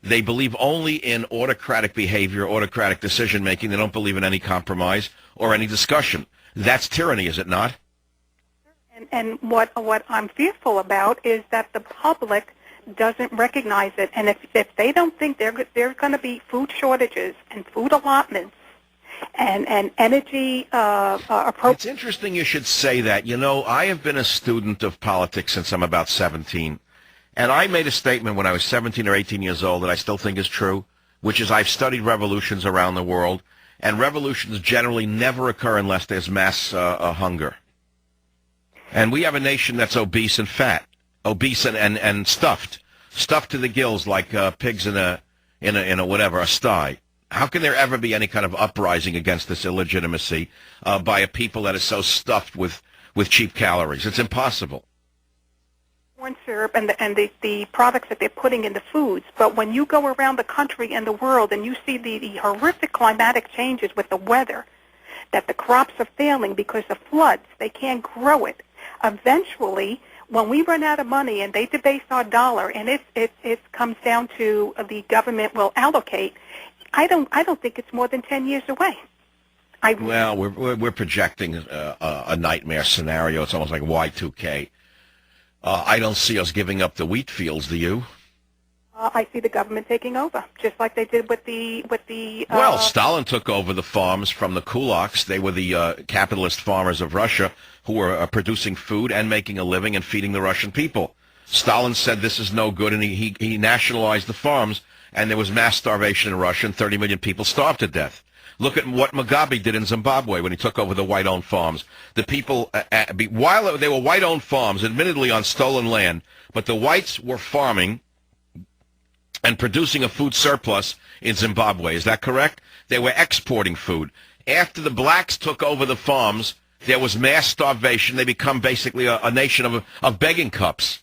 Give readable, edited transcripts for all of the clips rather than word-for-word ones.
They believe only in autocratic behavior, autocratic decision-making. They don't believe in any compromise or any discussion. That's tyranny, is it not? And what I'm fearful about is that the public doesn't recognize it. And if they don't think there are going to be food shortages and food allotments and energy approach. It's interesting you should say that. You know, I have been a student of politics since I'm about 17. And I made a statement when I was 17 or 18 years old that I still think is true, which is I've studied revolutions around the world, and revolutions generally never occur unless there's mass hunger. And we have a nation that's obese and fat, obese and stuffed to the gills like pigs in a whatever, a sty. How can there ever be any kind of uprising against this illegitimacy by a people that is so stuffed with cheap calories? It's impossible. Corn syrup and the products that they're putting in the foods. But when you go around the country and the world and you see the horrific climatic changes with the weather, that the crops are failing because of floods, they can't grow it. Eventually, when we run out of money and they debase our dollar and it comes down to the government will allocate, I don't think it's more than 10 years away. Well, we're projecting a nightmare scenario. It's almost like Y2K. I don't see us giving up the wheat fields, do you? I see the government taking over, just like they did with the. Well, Stalin took over the farms from the kulaks. They were the capitalist farmers of Russia who were producing food and making a living and feeding the Russian people. Stalin said this is no good, and he nationalized the farms, and there was mass starvation in Russia, and 30 million people starved to death. Look at what Mugabe did in Zimbabwe when he took over the white-owned farms. The people, while they were white-owned farms, admittedly on stolen land, but the whites were farming and producing a food surplus in Zimbabwe. Is that correct? They were exporting food. After the blacks took over the farms, there was mass starvation. They become basically a nation of begging cups.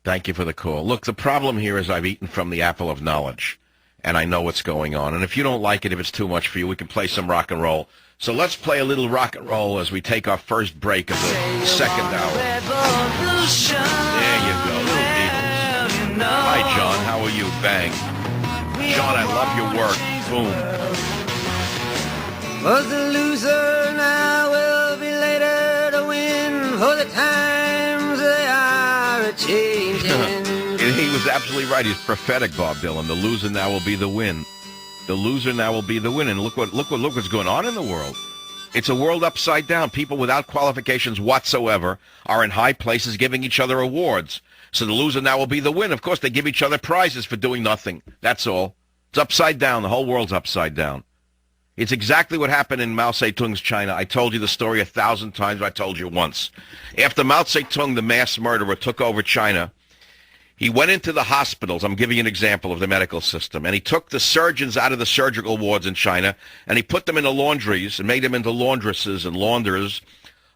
Thank you for the call. Look, the problem here is I've eaten from the apple of knowledge, and I know what's going on. And if you don't like it, if it's too much for you, we can play some rock and roll. So let's play a little rock and roll as we take our first break of the second hour. There you go, little Beatles. Hi, John. How are you? Bang. John, I love your work. Boom. Was the loser now will be later to win, for the times they are a-changing. He was absolutely right. He's prophetic, Bob Dylan. The loser now will be the win. The loser now will be the win. And look what's going on in the world. It's a world upside down. People without qualifications whatsoever are in high places giving each other awards. So the loser now will be the win. Of course, they give each other prizes for doing nothing. That's all. It's upside down. The whole world's upside down. It's exactly what happened in Mao Zedong's China. I told you the story 1,000 times. I told you once. After Mao Zedong, the mass murderer, took over China, he went into the hospitals. I'm giving you an example of the medical system. And he took the surgeons out of the surgical wards in China, and he put them in the laundries and made them into laundresses and launderers,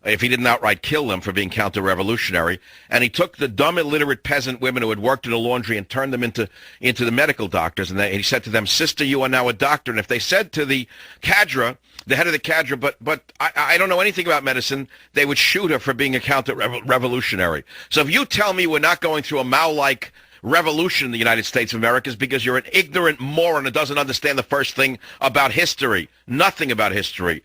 if he didn't outright kill them for being counter-revolutionary. And he took the dumb, illiterate peasant women who had worked in the laundry and turned them into the medical doctors. And he said to them, "Sister, you are now a doctor." And if they said to the cadre, the head of the cadre, but I don't know anything about medicine, they would shoot her for being a counter-revolutionary. So if you tell me we're not going through a Mao-like revolution in the United States of America, is because you're an ignorant moron who doesn't understand the first thing about history. Nothing about history.